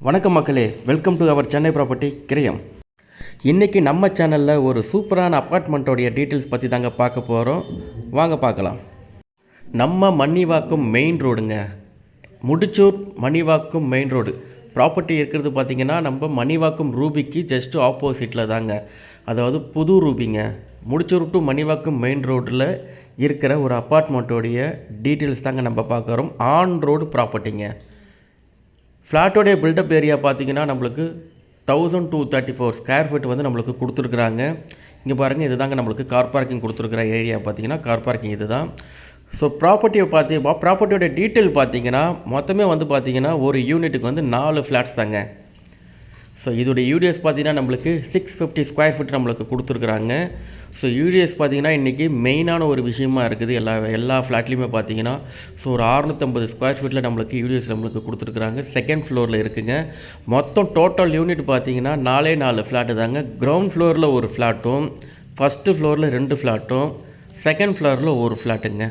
வணக்கம் மக்களே, welcome to our Chennai property Kirayam. இன்றைக்கி நம்ம சேனலில் ஒரு சூப்பரான அப்பார்ட்மெண்ட்டோடைய டீட்டெயில்ஸ் பற்றி தாங்க பார்க்க போகிறோம். வாங்க பார்க்கலாம். நம்ம மன்னிவாக்கம் மெயின் ரோடுங்க, Mudichur Mannivakkam main road property இருக்கிறது பார்த்திங்கன்னா நம்ம மன்னிவாக்கம் ரூபிக்கு ஜஸ்ட்டு ஆப்போசிட்டில் தாங்க. அதாவது புது ரூபிங்க. முடிச்சூர் டு மன்னிவாக்கம் மெயின் ரோட்டில் இருக்கிற ஒரு அப்பார்ட்மெண்ட்டோடைய டீட்டெயில்ஸ் தாங்க நம்ம பார்க்குறோம். ஆன் ரோடு ப்ராப்பர்ட்டிங்க. ஃப்ளாட்டோடைய பில்டப் ஏரியா பார்த்திங்கன்னா நம்மளுக்கு 1234 ஸ்கொயர் ஃபீட் வந்து நம்மளுக்கு கொடுத்துருக்குறாங்க. இங்கே பாருங்கள், இது தாங்க நம்மளுக்கு கார் பார்க்கிங் கொடுத்துருக்குற ஏரியா. பார்த்திங்கன்னா கார் பார்க்கிங் இது தான். ஸோ ப்ராப்பர்ட்டியோட டீட்டெயில் பார்த்திங்கன்னா மொத்தமே வந்து பார்த்திங்கன்னா ஒரு யூனிட்டுக்கு வந்து 4 ஃப்ளாட்ஸ் தாங்க. ஸோ இதோடைய யூடிஎஸ் பார்த்திங்கன்னா நம்மளுக்கு 650 ஸ்கொயர் ஃபீட் நம்மளுக்கு கொடுத்துருக்குறாங்க. ஸோ யூடிஎஸ் பார்த்திங்கன்னா இன்றைக்கி மெயினான ஒரு விஷயமா இருக்குது எல்லா ஃப்ளாட்லேயுமே பார்த்திங்கன்னா. ஸோ ஒரு 650 ஸ்கொயர் ஃபீட்டில் நம்மளுக்கு யூடிஎஸ் நம்மளுக்கு கொடுத்துருக்குறாங்க. செகண்ட் ஃப்ளோரில் இருக்குங்க. மொத்தம் டோட்டல் யூனிட் பார்த்திங்கன்னா 4 ஃப்ளாட்டு தாங்க. கிரவுண்ட் ஃப்ளோரில் ஒரு ஃப்ளாட்டும், ஃபஸ்ட்டு ஃப்ளோரில் 2 ஃப்ளாட்டும், செகண்ட் ஃப்ளோரில் ஒரு ஃப்ளாட்டுங்க.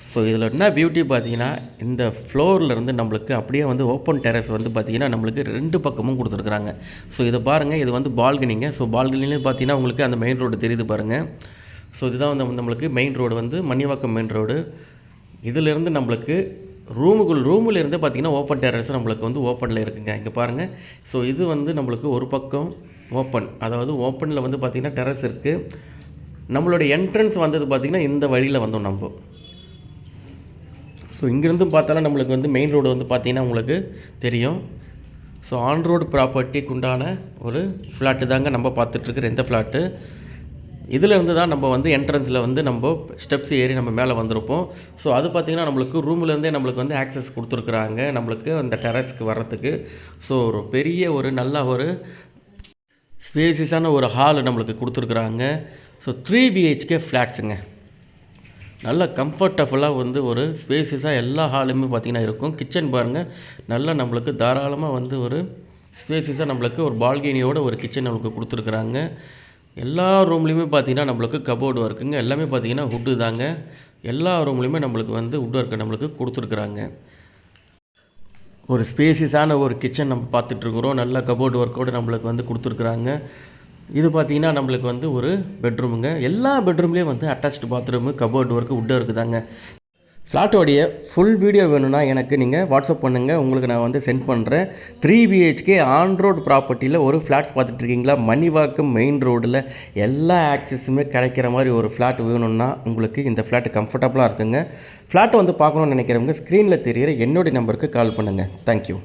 ஸோ இதில் என்ன பியூட்டி பார்த்திங்கன்னா, இந்த ஃப்ளோர்லேருந்து நம்மளுக்கு அப்படியே வந்து ஓப்பன் டெரஸ் வந்து பார்த்திங்கன்னா நம்மளுக்கு 2 பக்கமும் கொடுத்துருக்குறாங்க. ஸோ இதை பாருங்கள், இது வந்து பால்கனிங்க. ஸோ பால்கனிலையும் பார்த்திங்கன்னா உங்களுக்கு அந்த மெயின் ரோடு தெரியுது பாருங்கள். ஸோ இதுதான் வந்து நம்மளுக்கு மெயின் ரோடு வந்து மன்னிவாக்கம் மெயின் ரோடு. இதிலேருந்து நம்மளுக்கு ரூமிலேருந்து பார்த்திங்கன்னா ஓப்பன் டெரஸ் நம்மளுக்கு வந்து ஓப்பனில் இருக்குங்க. இங்கே பாருங்கள். ஸோ இது வந்து நம்மளுக்கு ஒரு பக்கம் ஓப்பன், அதாவது ஓப்பனில் வந்து பார்த்திங்கன்னா டெரஸ் இருக்குது. நம்மளுடைய என்ட்ரன்ஸ் வந்தது பார்த்திங்கன்னா இந்த வழியில் வந்தோம் நம்ம. ஸோ இங்கேருந்தும் பார்த்தாலும் நம்மளுக்கு வந்து மெயின் ரோடு வந்து பார்த்திங்கன்னா உங்களுக்கு தெரியும். ஸோ ஆன் ரோடு ப்ராப்பர்ட்டிக்கு உண்டான ஒரு ஃப்ளாட்டு தாங்க நம்ம பார்த்துட்ருக்குற இந்த ஃப்ளாட்டு. இதிலேருந்து தான் நம்ம வந்து என்ட்ரன்ஸில் வந்து நம்ம ஸ்டெப்ஸ் ஏறி நம்ம மேலே வந்திருப்போம். ஸோ அது பார்த்திங்கன்னா நம்மளுக்கு ரூம்லேருந்தே நம்மளுக்கு வந்து ஆக்சஸ் கொடுத்துருக்குறாங்க நம்மளுக்கு அந்த டெரஸ்க்கு வர்றதுக்கு. ஸோ ஒரு பெரிய ஒரு நல்ல ஒரு ஸ்பேசியஸான ஒரு ஹால் நம்மளுக்கு கொடுத்துருக்குறாங்க. So 3 BHK ஃப்ளாட்ஸுங்க. நல்ல கம்ஃபர்டபுளாக வந்து ஒரு ஸ்பேசியஸாக எல்லா ஹாலுமே பார்த்திங்கன்னா இருக்கும். கிச்சன் பாருங்கள், நல்லா நம்மளுக்கு தாராளமாக வந்து ஒரு ஸ்பேசியஸாக நம்மளுக்கு ஒரு பால்கனியோட ஒரு கிச்சன் நம்மளுக்கு கொடுத்துருக்குறாங்க. எல்லா ரூம்லேயுமே பார்த்திங்கன்னா நம்மளுக்கு கபோர்டு ஒர்க்குங்க. எல்லாமே பார்த்திங்கன்னா வுட்டு தாங்க. எல்லா ரூம்லேயுமே நம்மளுக்கு வந்து வுட் ஒர்க்கு நம்மளுக்கு கொடுத்துருக்குறாங்க. ஒரு ஸ்பேசியஸான ஒரு கிச்சன் நம்ம பார்த்துட்ருக்குறோம். நல்ல கபோர்டு ஒர்க்கோடு நம்மளுக்கு வந்து கொடுத்துருக்குறாங்க. இது பார்த்திங்கன்னா நம்மளுக்கு வந்து ஒரு பெட்ரூமுங்க. எல்லா பெட்ரூம்லேயும் வந்து attached bathroom, cupboard work, would work தாங்க. ஃப்ளாட்டோடைய ஃபுல் வீடியோ வேணும்னா எனக்கு நீங்கள் வாட்ஸ்அப் பண்ணுங்கள், உங்களுக்கு நான் வந்து சென்ட் பண்ணுறேன். 3 BHK ஆன் ரோடு ப்ராப்பர்ட்டியில் ஒரு ஃப்ளாட்ஸ் பார்த்துட்ருக்கீங்களா? மன்னிவாக்கம் மெயின் ரோடில் எல்லா ஆக்சஸுமே கிடைக்கிற மாதிரி ஒரு ஃப்ளாட் வேணும்னா உங்களுக்கு இந்த ஃப்ளாட் கம்ஃபர்டபுளாக இருக்குங்க. ஃப்ளாட்டை வந்து பார்க்கணுன்னு நினைக்கிறவங்க ஸ்க்ரீனில் தெரிகிற என்னுடைய நம்பருக்கு கால் பண்ணுங்கள். தேங்க்யூ.